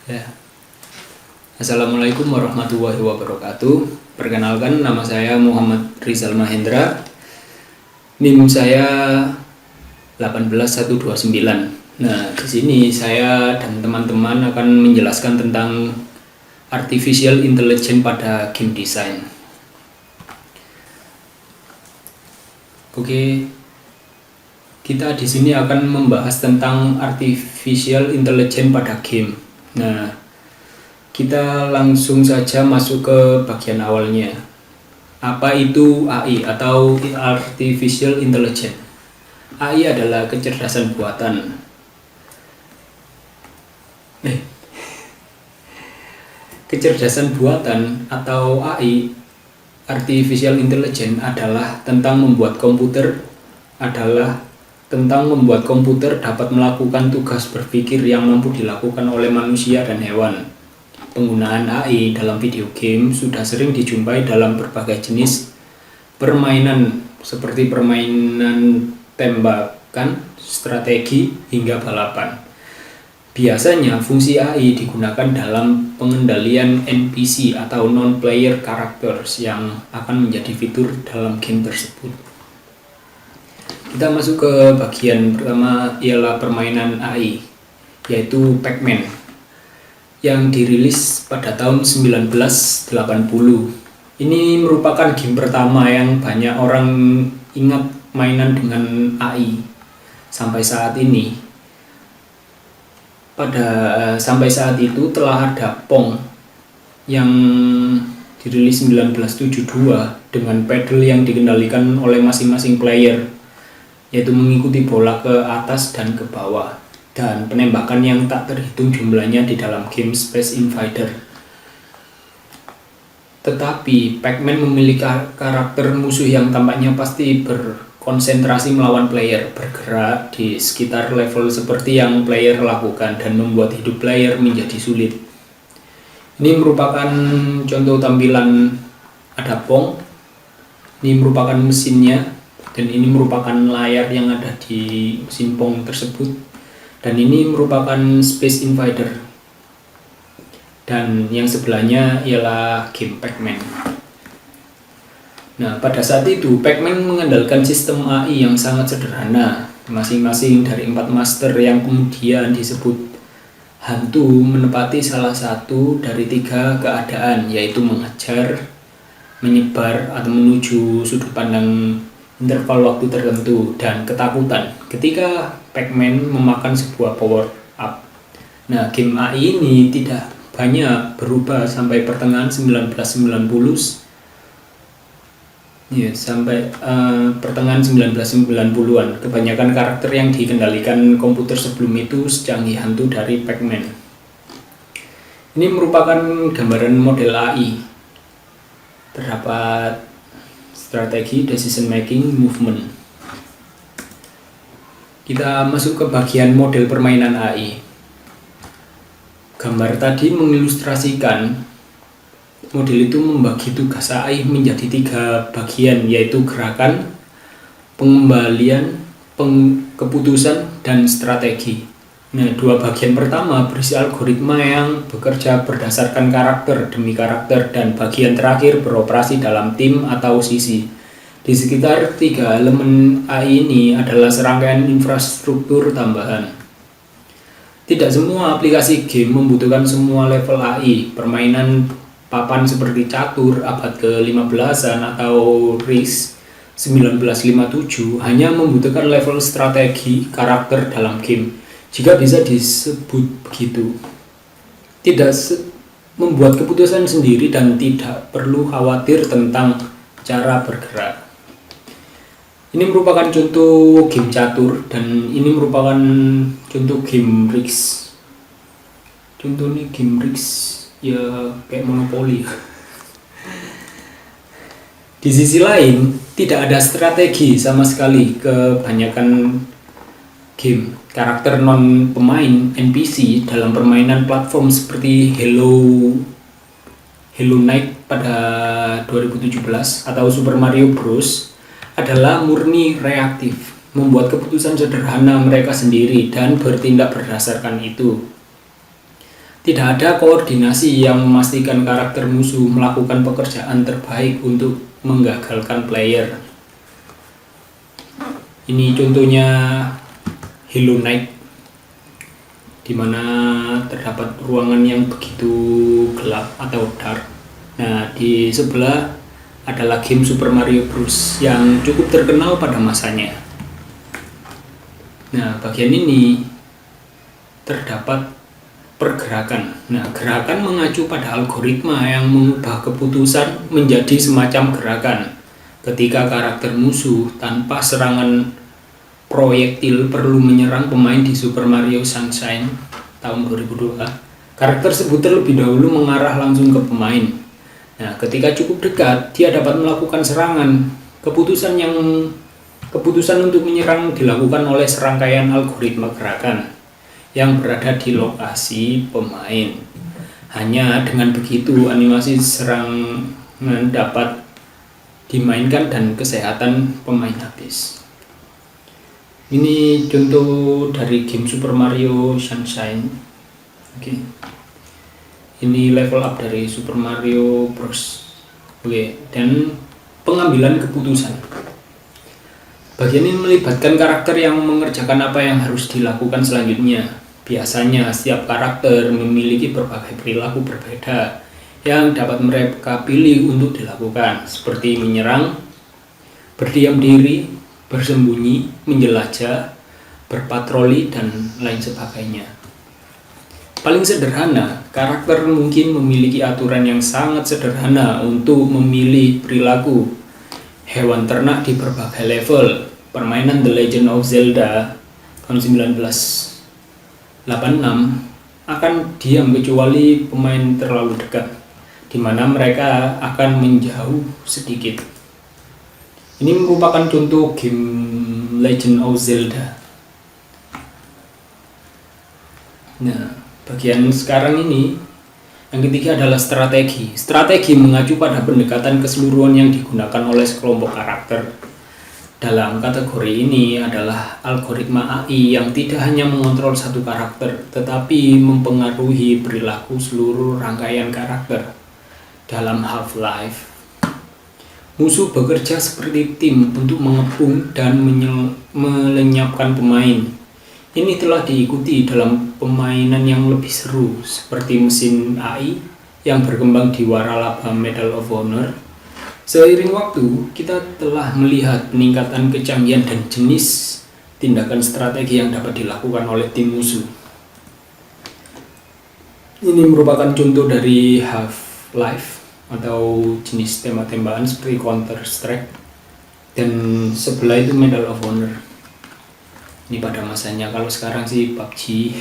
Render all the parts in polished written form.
Ya. Assalamualaikum warahmatullahi wabarakatuh. Perkenalkan, nama saya Muhammad Rizal Mahendra. NIM saya 18129. Nah, di sini saya dan teman-teman akan menjelaskan tentang artificial intelligence pada game design. Oke, kita di sini akan membahas tentang artificial intelligence pada game. Nah, kita langsung saja masuk ke bagian awalnya. Apa itu AI atau Artificial Intelligence? AI adalah kecerdasan buatan. Kecerdasan buatan atau AI, Artificial Intelligence, adalah tentang membuat komputer dapat melakukan tugas berpikir yang mampu dilakukan oleh manusia dan hewan. Penggunaan AI dalam video game sudah sering dijumpai dalam berbagai jenis permainan seperti permainan tembakan, strategi, hingga balapan. Biasanya fungsi AI digunakan dalam pengendalian NPC atau non-player characters yang akan menjadi fitur dalam game tersebut. Kita masuk ke bagian pertama, ialah permainan AI, yaitu Pac-Man, yang dirilis pada tahun 1980. Ini merupakan game pertama yang banyak orang ingat mainan dengan AI sampai saat ini. Sampai saat itu telah ada Pong yang dirilis 1972 dengan pedal yang dikendalikan oleh masing-masing player, yaitu mengikuti bola ke atas dan ke bawah, dan penembakan yang tak terhitung jumlahnya di dalam game Space Invader. Tetapi Pac-Man memiliki karakter musuh yang tampaknya pasti berkonsentrasi melawan player, bergerak di sekitar level seperti yang player lakukan, dan membuat hidup player menjadi sulit. Ini merupakan contoh tampilan, ada Pong, ini merupakan mesinnya, dan ini merupakan layar yang ada di mesin Pong tersebut, dan ini merupakan Space Invader, dan yang sebelahnya ialah game Pac-Man. Nah, pada saat itu Pac-Man mengandalkan sistem AI yang sangat sederhana, masing-masing dari 4 master yang kemudian disebut hantu menepati salah satu dari 3 keadaan, yaitu mengejar, menyebar, atau menuju sudut pandang interval waktu tertentu, dan ketakutan ketika Pac-Man memakan sebuah power up. Nah, game AI ini tidak banyak berubah sampai pertengahan 1990 sampai pertengahan 1990-an. Kebanyakan karakter yang dikendalikan komputer sebelum itu secanggih hantu dari Pac-Man. Ini merupakan gambaran model AI. Terdapat strategi, decision making, movement. Kita masuk ke bagian model permainan AI. Gambar tadi mengilustrasikan model itu membagi tugas AI menjadi 3 bagian, yaitu gerakan, pengembalian, keputusan, dan strategi. Nah, 2 bagian pertama berisi algoritma yang bekerja berdasarkan karakter demi karakter, dan bagian terakhir beroperasi dalam tim atau sisi. Di sekitar 3 elemen AI ini adalah serangkaian infrastruktur tambahan. Tidak semua aplikasi game membutuhkan semua level AI. Permainan papan seperti catur abad ke-15-an atau Risk 1957 hanya membutuhkan level strategi karakter dalam game, jika bisa disebut begitu. Tidak membuat keputusan sendiri dan tidak perlu khawatir tentang cara bergerak. Ini merupakan contoh game catur, dan ini merupakan contoh game Risk. Contohnya game Risk ya kayak Monopoly. Di sisi lain, tidak ada strategi sama sekali. Kebanyakan game karakter non pemain NPC dalam permainan platform seperti Hello Knight pada 2017 atau Super Mario Bros adalah murni reaktif, membuat keputusan sederhana mereka sendiri dan bertindak berdasarkan itu. Tidak ada koordinasi yang memastikan karakter musuh melakukan pekerjaan terbaik untuk menggagalkan player. Ini contohnya Hollow Knight, di mana terdapat ruangan yang begitu gelap atau dark. Nah, di sebelah adalah game Super Mario Bros. Yang cukup terkenal pada masanya. Nah, bagian ini terdapat pergerakan. Nah, gerakan mengacu pada algoritma yang mengubah keputusan menjadi semacam gerakan. Ketika karakter musuh tanpa serangan proyektil perlu menyerang pemain di Super Mario Sunshine tahun 2002, karakter tersebut terlebih dahulu mengarah langsung ke pemain. Nah, ketika cukup dekat, dia dapat melakukan serangan. Keputusan untuk menyerang dilakukan oleh serangkaian algoritma gerakan yang berada di lokasi pemain. Hanya dengan begitu animasi serangan dapat dimainkan dan kesehatan pemain habis. Ini contoh dari game Super Mario Sunshine. Oke. Ini level up dari Super Mario Bros. Oke, dan pengambilan keputusan. Bagian ini melibatkan karakter yang mengerjakan apa yang harus dilakukan selanjutnya. Biasanya setiap karakter memiliki berbagai perilaku berbeda yang dapat mereka pilih untuk dilakukan, seperti menyerang, berdiam diri, bersembunyi, menjelajah, berpatroli, dan lain sebagainya. Paling sederhana, karakter mungkin memiliki aturan yang sangat sederhana untuk memilih perilaku. Hewan ternak di berbagai level. Permainan The Legend of Zelda tahun 1986 akan diam kecuali pemain terlalu dekat, di mana mereka akan menjauh sedikit. Ini merupakan contoh game Legend of Zelda. Nah, bagian sekarang ini yang ketiga adalah strategi. Strategi mengacu pada pendekatan keseluruhan yang digunakan oleh sekelompok karakter. Dalam kategori ini adalah algoritma AI yang tidak hanya mengontrol satu karakter, tetapi mempengaruhi perilaku seluruh rangkaian karakter. Dalam Half-Life, musuh bekerja seperti tim untuk mengepung dan melenyapkan pemain. Ini telah diikuti dalam permainan yang lebih seru, seperti mesin AI yang berkembang di waralaba Medal of Honor. Seiring waktu, kita telah melihat peningkatan kecanggihan dan jenis tindakan strategi yang dapat dilakukan oleh tim musuh. Ini merupakan contoh dari Half-Life atau jenis tembak-tembakan seperti Counter-Strike, dan sebelah itu Medal of Honor. Ini pada masanya, kalau sekarang sih PUBG.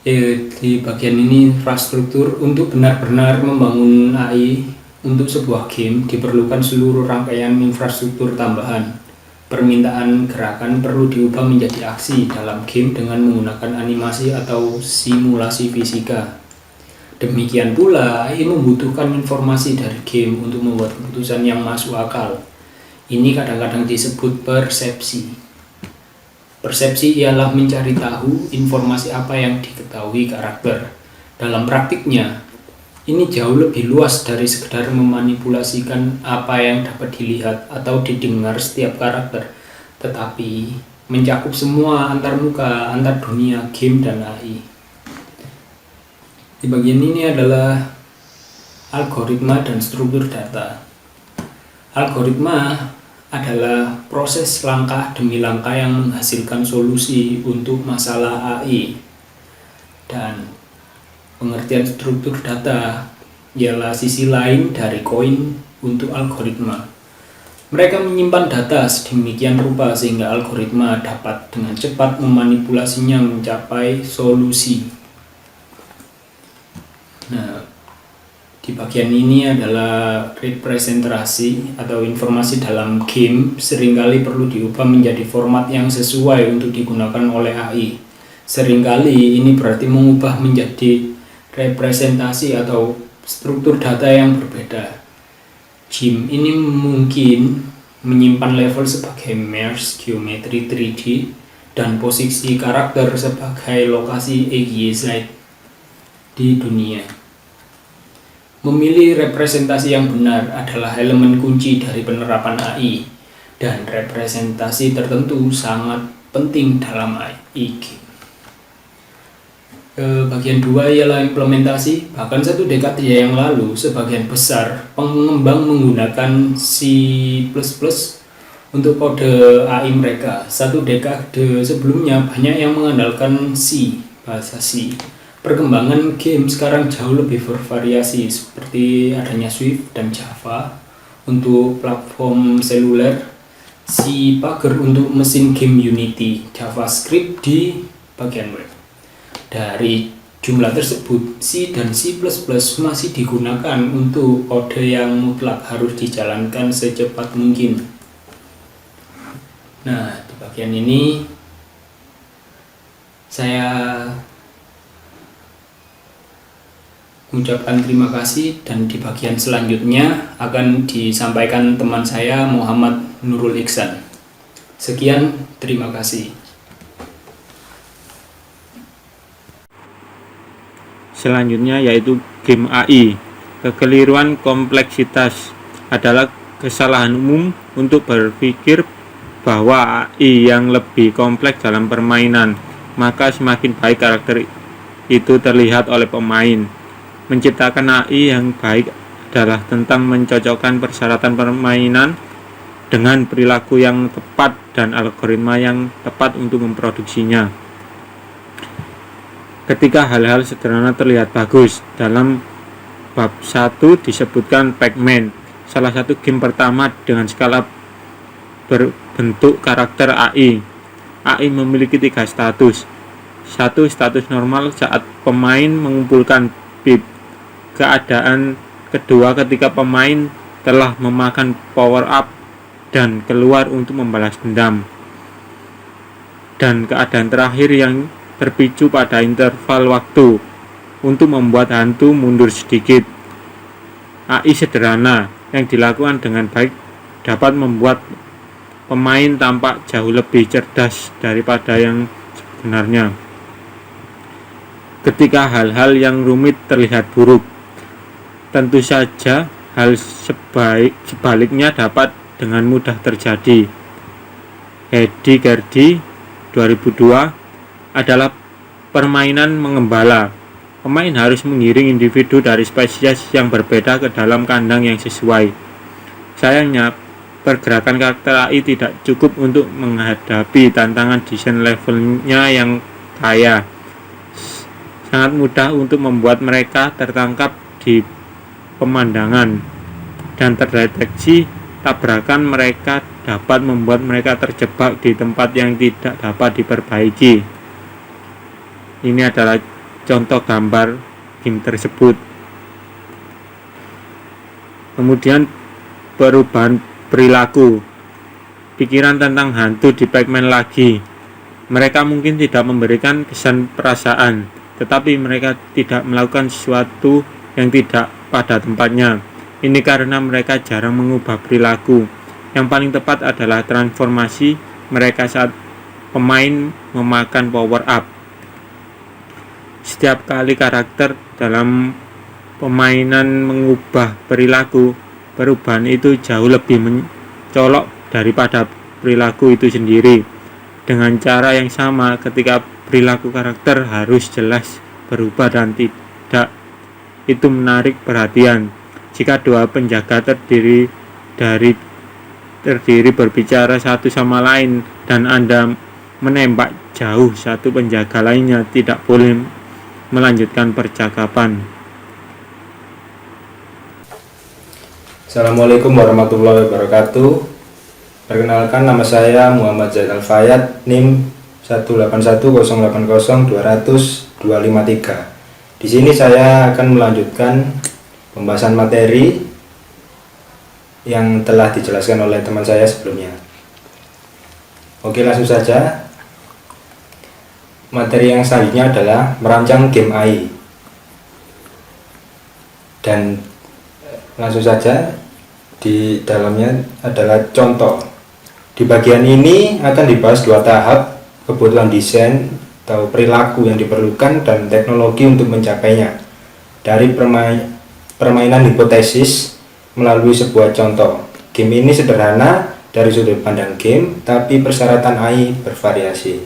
Di bagian ini infrastruktur. Untuk benar-benar membangun AI untuk sebuah game diperlukan seluruh rangkaian infrastruktur tambahan. Permintaan gerakan perlu diubah menjadi aksi dalam game dengan menggunakan animasi atau simulasi fisika. Demikian pula, AI membutuhkan informasi dari game untuk membuat keputusan yang masuk akal. Ini kadang-kadang disebut persepsi. Persepsi ialah mencari tahu informasi apa yang diketahui karakter. Dalam praktiknya, ini jauh lebih luas dari sekedar memanipulasikan apa yang dapat dilihat atau didengar setiap karakter, tetapi mencakup semua antarmuka, antar dunia, game, dan AI. Di bagian ini adalah algoritma dan struktur data. Algoritma adalah proses langkah demi langkah yang menghasilkan solusi untuk masalah AI. Dan pengertian struktur data ialah sisi lain dari koin untuk algoritma. Mereka menyimpan data sedemikian rupa sehingga algoritma dapat dengan cepat memanipulasinya mencapai solusi. Nah, di bagian ini adalah representasi atau informasi dalam game seringkali perlu diubah menjadi format yang sesuai untuk digunakan oleh AI. Seringkali ini berarti mengubah menjadi representasi atau struktur data yang berbeda. Game ini mungkin menyimpan level sebagai mesh geometry 3D dan posisi karakter sebagai lokasi EGZ di dunia. Memilih representasi yang benar adalah elemen kunci dari penerapan AI, dan representasi tertentu sangat penting dalam AI. Bagian 2 ialah implementasi. Bahkan 1 dekade yang lalu, sebagian besar pengembang menggunakan C++ untuk kode AI mereka. 1 dekade sebelumnya banyak yang mengandalkan C, bahasa C. Perkembangan game sekarang jauh lebih bervariasi, seperti adanya Swift dan Java untuk platform seluler, C Pager untuk mesin game Unity, JavaScript di bagian web. Dari jumlah tersebut, C dan C++ masih digunakan untuk kode yang mutlak harus dijalankan secepat mungkin. Nah, di bagian ini saya mengucapkan terima kasih, dan di bagian selanjutnya akan disampaikan teman saya Muhammad Nurul Iksan. Sekian, terima kasih. Selanjutnya yaitu game AI. Kekeliruan kompleksitas adalah kesalahan umum untuk berpikir bahwa AI yang lebih kompleks dalam permainan, maka semakin baik karakter itu terlihat oleh pemain. Menciptakan AI yang baik adalah tentang mencocokkan persyaratan permainan dengan perilaku yang tepat dan algoritma yang tepat untuk memproduksinya. Ketika hal-hal sederhana terlihat bagus, dalam bab 1 disebutkan Pac-Man, salah satu game pertama dengan skala berbentuk karakter AI. AI memiliki 3 status. 1. Status normal saat pemain mengumpulkan bib. Keadaan kedua ketika pemain telah memakan power up dan keluar untuk membalas dendam. Dan keadaan terakhir yang terpicu pada interval waktu untuk membuat hantu mundur sedikit. AI sederhana yang dilakukan dengan baik dapat membuat pemain tampak jauh lebih cerdas daripada yang sebenarnya. Ketika hal-hal yang rumit terlihat buruk, tentu saja hal sebaliknya dapat dengan mudah terjadi. Hedy Gerdi 2002 adalah permainan mengembala. Pemain harus mengiring individu dari spesies yang berbeda ke dalam kandang yang sesuai. Sayangnya, pergerakan karakter AI tidak cukup untuk menghadapi tantangan desain levelnya yang kaya. Sangat mudah untuk membuat mereka tertangkap di pemandangan dan terdeteksi. Tabrakan mereka dapat membuat mereka terjebak di tempat yang tidak dapat diperbaiki. Ini adalah contoh gambar game tersebut. Kemudian perubahan perilaku. Pikiran tentang hantu di Pac-Man lagi. Mereka mungkin tidak memberikan kesan perasaan, tetapi mereka tidak melakukan sesuatu yang tidak pada tempatnya. Ini karena mereka jarang mengubah perilaku. Yang paling tepat adalah transformasi mereka saat pemain memakan power up. Setiap kali karakter dalam permainan mengubah perilaku, perubahan itu jauh lebih mencolok daripada perilaku itu sendiri. Dengan cara yang sama, ketika perilaku karakter harus jelas berubah dan tidak, itu menarik perhatian. Jika dua penjaga terdiri berbicara satu sama lain dan Anda menembak jauh, satu penjaga lainnya tidak boleh melanjutkan percakapan. Assalamualaikum warahmatullahi wabarakatuh. Perkenalkan, nama saya Muhammad Zainal Fayad, NIM 1810802000253. Di sini saya akan melanjutkan pembahasan materi yang telah dijelaskan oleh teman saya sebelumnya. Oke, langsung saja. Materi yang selanjutnya adalah merancang game AI. Dan langsung saja, di dalamnya adalah contoh. Di bagian ini akan dibahas 2 tahap kebutuhan desain atau perilaku yang diperlukan dan teknologi untuk mencapainya. Dari permainan hipotesis melalui sebuah contoh. Game ini sederhana dari sudut pandang game, tapi persyaratan AI bervariasi.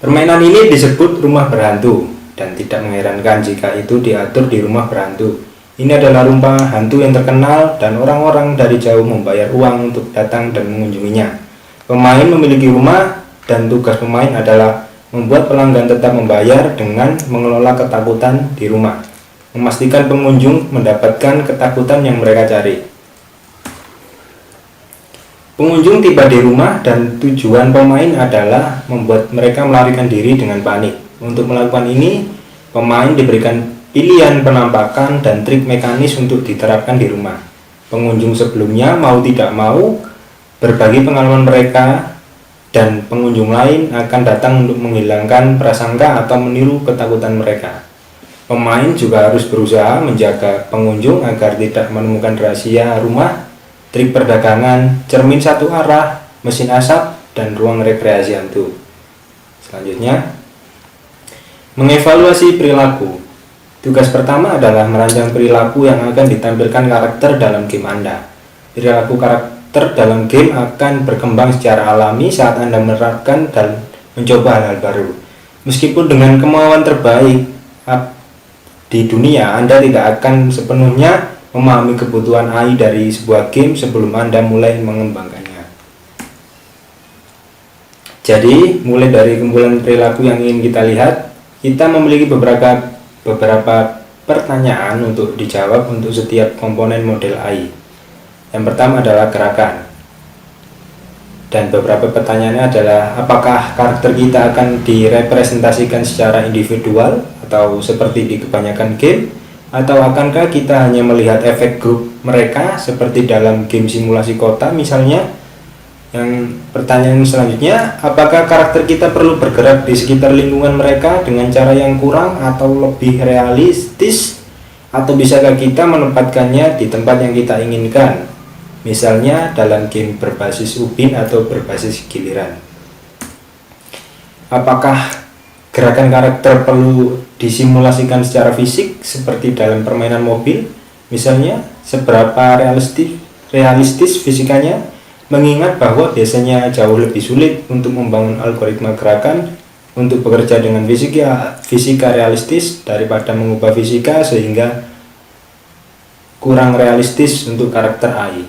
Permainan ini disebut rumah berhantu, dan tidak mengherankan jika itu diatur di rumah berhantu. Ini adalah rumah hantu yang terkenal dan orang-orang dari jauh membayar uang untuk datang dan mengunjunginya. Pemain memiliki rumah dan tugas pemain adalah membuat pelanggan tetap membayar dengan mengelola ketakutan di rumah, memastikan pengunjung mendapatkan ketakutan yang mereka cari. Pengunjung tiba di rumah dan tujuan pemain adalah membuat mereka melarikan diri dengan panik. Untuk melakukan ini, pemain diberikan pilihan penampakan dan trik mekanis untuk diterapkan di rumah. Pengunjung sebelumnya mau tidak mau berbagi pengalaman mereka, dan pengunjung lain akan datang untuk menghilangkan prasangka atau meniru ketakutan mereka. Pemain juga harus berusaha menjaga pengunjung agar tidak menemukan rahasia rumah, trik perdagangan, cermin satu arah, mesin asap, dan ruang rekreasi hantu. Selanjutnya, mengevaluasi perilaku. Tugas pertama adalah merancang perilaku yang akan ditampilkan karakter dalam game Anda. Perilaku karakter dalam game akan berkembang secara alami saat Anda menerapkan dan mencoba hal-hal baru. Meskipun dengan kemauan terbaik di dunia, Anda tidak akan sepenuhnya memahami kebutuhan AI dari sebuah game sebelum Anda mulai mengembangkannya. Jadi, mulai dari kumpulan perilaku yang ingin kita lihat, kita memiliki beberapa pertanyaan untuk dijawab untuk setiap komponen model AI. Yang pertama adalah gerakan. Dan beberapa pertanyaannya adalah apakah karakter kita akan direpresentasikan secara individual atau seperti di kebanyakan game, atau akankah kita hanya melihat efek grup mereka seperti dalam game simulasi kota misalnya. Yang pertanyaan selanjutnya, apakah karakter kita perlu bergerak di sekitar lingkungan mereka dengan cara yang kurang atau lebih realistis, atau bisakah kita menempatkannya di tempat yang kita inginkan, misalnya dalam game berbasis ubin atau berbasis giliran. Apakah gerakan karakter perlu disimulasikan secara fisik seperti dalam permainan mobil, misalnya seberapa realistis fisikanya, mengingat bahwa biasanya jauh lebih sulit untuk membangun algoritma gerakan untuk bekerja dengan fisika realistis daripada mengubah fisika sehingga kurang realistis untuk karakter AI.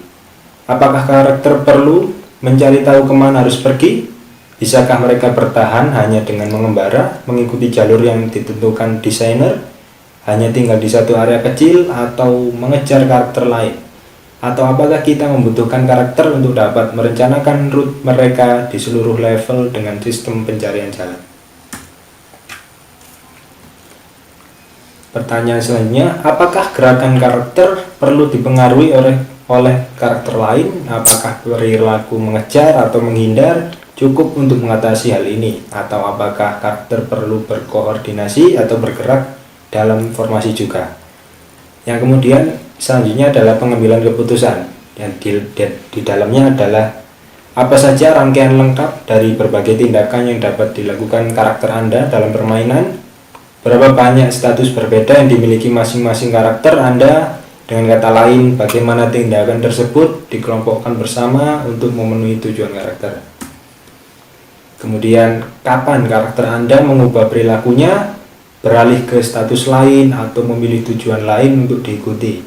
Apakah karakter perlu mencari tahu kemana harus pergi? Bisakah mereka bertahan hanya dengan mengembara, mengikuti jalur yang ditentukan desainer, hanya tinggal di satu area kecil, atau mengejar karakter lain? Atau apakah kita membutuhkan karakter untuk dapat merencanakan route mereka di seluruh level dengan sistem pencarian jalan? Pertanyaan selanjutnya, apakah gerakan karakter perlu dipengaruhi oleh karakter lain? Apakah perilaku mengejar atau menghindar cukup untuk mengatasi hal ini? Atau apakah karakter perlu berkoordinasi atau bergerak dalam formasi juga? Yang kemudian selanjutnya adalah pengambilan keputusan, yang di dalamnya adalah apa saja rangkaian lengkap dari berbagai tindakan yang dapat dilakukan karakter Anda dalam permainan, berapa banyak status berbeda yang dimiliki masing-masing karakter Anda. Dengan kata lain, bagaimana tindakan tersebut dikelompokkan bersama untuk memenuhi tujuan karakter. Kemudian, kapan karakter Anda mengubah perilakunya, beralih ke status lain, atau memilih tujuan lain untuk diikuti.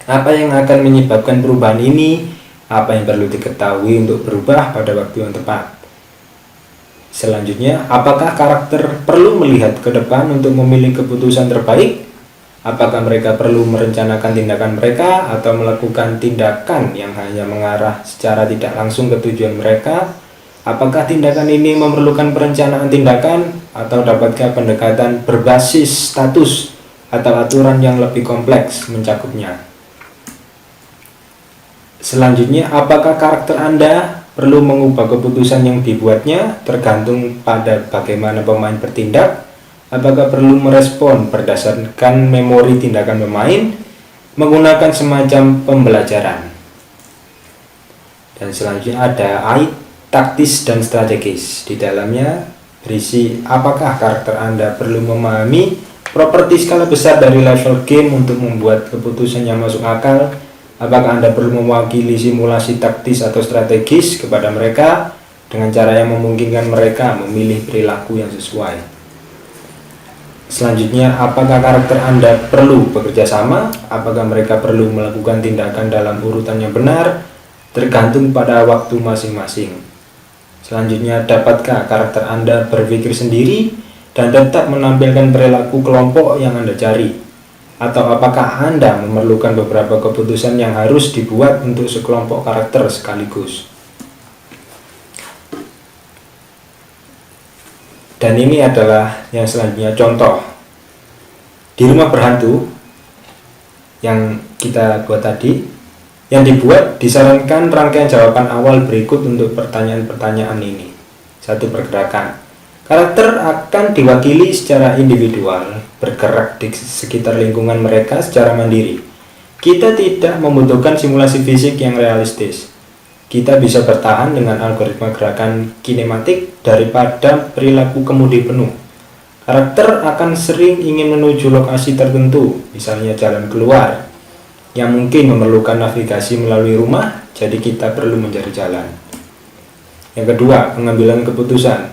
Apa yang akan menyebabkan perubahan ini? Apa yang perlu diketahui untuk berubah pada waktu yang tepat? Selanjutnya, apakah karakter perlu melihat ke depan untuk memilih keputusan terbaik? Apakah mereka perlu merencanakan tindakan mereka atau melakukan tindakan yang hanya mengarah secara tidak langsung ke tujuan mereka? Apakah tindakan ini memerlukan perencanaan tindakan atau dapatkah pendekatan berbasis status atau aturan yang lebih kompleks mencakupnya? Selanjutnya, apakah karakter Anda perlu mengubah keputusan yang dibuatnya tergantung pada bagaimana pemain bertindak? Apakah perlu merespon berdasarkan memori tindakan pemain menggunakan semacam pembelajaran? Dan selanjutnya ada taktis dan strategis. Di dalamnya berisi apakah karakter Anda perlu memahami properti skala besar dari level game untuk membuat keputusan yang masuk akal, apakah Anda perlu mewakili simulasi taktis atau strategis kepada mereka dengan cara yang memungkinkan mereka memilih perilaku yang sesuai. Selanjutnya, apakah karakter Anda perlu bekerja sama? Apakah mereka perlu melakukan tindakan dalam urutan yang benar? Tergantung pada waktu masing-masing. Selanjutnya, dapatkah karakter Anda berpikir sendiri dan tetap menampilkan perilaku kelompok yang Anda cari? Atau apakah Anda memerlukan beberapa keputusan yang harus dibuat untuk sekelompok karakter sekaligus? Dan ini adalah yang selanjutnya contoh di rumah berhantu yang kita buat tadi. Yang dibuat disarankan rangkaian jawaban awal berikut untuk pertanyaan-pertanyaan ini. 1. Pergerakan. Karakter akan diwakili secara individual, bergerak di sekitar lingkungan mereka secara mandiri. Kita tidak membutuhkan simulasi fisik yang realistis. Kita bisa bertahan dengan algoritma gerakan kinematik daripada perilaku kemudi penuh. Karakter akan sering ingin menuju lokasi tertentu, misalnya jalan keluar, yang mungkin memerlukan navigasi melalui rumah, jadi kita perlu mencari jalan. Yang kedua, pengambilan keputusan.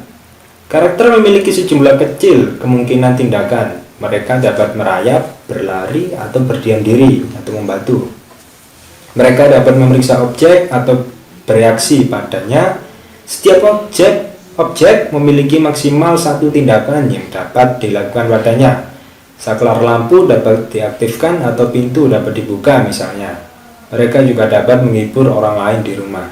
Karakter memiliki sejumlah kecil kemungkinan tindakan. Mereka dapat merayap, berlari, atau berdiam diri, atau membantu. Mereka dapat memeriksa objek atau bereaksi padanya. Setiap objek memiliki maksimal satu tindakan yang dapat dilakukan padanya. Saklar lampu dapat diaktifkan atau pintu dapat dibuka misalnya. Mereka juga dapat menghibur orang lain di rumah.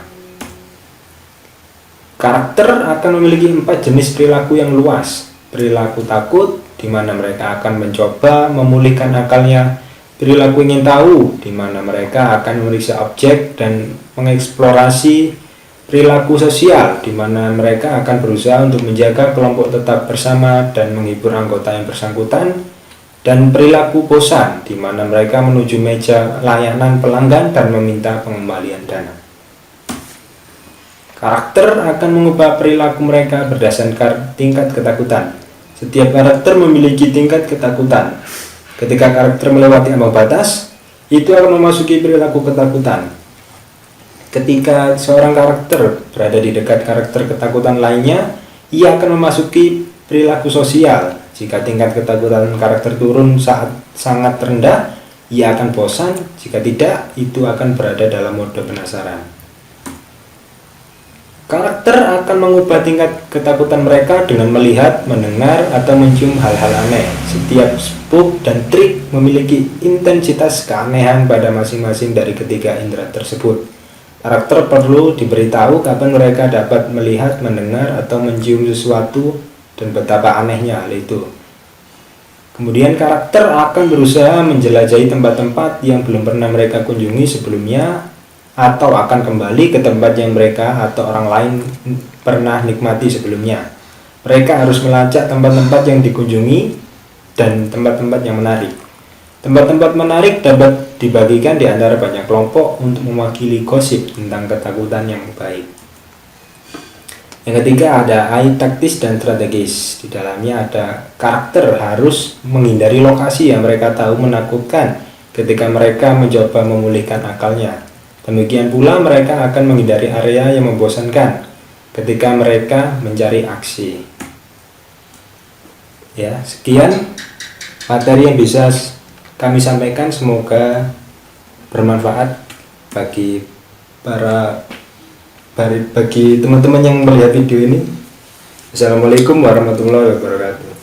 Karakter akan memiliki 4 jenis perilaku yang luas. Perilaku takut, di mana mereka akan mencoba memulihkan akalnya. Perilaku ingin tahu, di mana mereka akan memeriksa objek dan mengeksplorasi. Perilaku sosial, di mana mereka akan berusaha untuk menjaga kelompok tetap bersama dan menghibur anggota yang bersangkutan. Dan perilaku bosan, di mana mereka menuju meja layanan pelanggan dan meminta pengembalian dana. Karakter akan mengubah perilaku mereka berdasarkan tingkat ketakutan. Setiap karakter memiliki tingkat ketakutan. Ketika karakter melewati ambang batas, itu akan memasuki perilaku ketakutan. Ketika seorang karakter berada di dekat karakter ketakutan lainnya, ia akan memasuki perilaku sosial. Jika tingkat ketakutan karakter turun saat sangat rendah, ia akan bosan. Jika tidak, itu akan berada dalam mode penasaran. Karakter akan mengubah tingkat ketakutan mereka dengan melihat, mendengar, atau mencium hal-hal aneh. Setiap spook dan trik memiliki intensitas keanehan pada masing-masing dari ketiga indera tersebut. Karakter perlu diberitahu kapan mereka dapat melihat, mendengar, atau mencium sesuatu dan betapa anehnya hal itu. Kemudian karakter akan berusaha menjelajahi tempat-tempat yang belum pernah mereka kunjungi sebelumnya, atau akan kembali ke tempat yang mereka atau orang lain pernah nikmati sebelumnya. Mereka harus melacak tempat-tempat yang dikunjungi dan tempat-tempat yang menarik. Tempat-tempat menarik dapat dibagikan di antara banyak kelompok untuk mewakili gosip tentang ketakutan yang baik. Yang ketiga ada AI taktis dan strategis. Di dalamnya ada karakter harus menghindari lokasi yang mereka tahu menakutkan ketika mereka mencoba memulihkan akalnya. Demikian pula mereka akan menghindari area yang membosankan ketika mereka mencari aksi. Ya, sekian materi yang bisa kami sampaikan, semoga bermanfaat bagi bagi teman-teman yang melihat video ini. Assalamualaikum warahmatullahi wabarakatuh.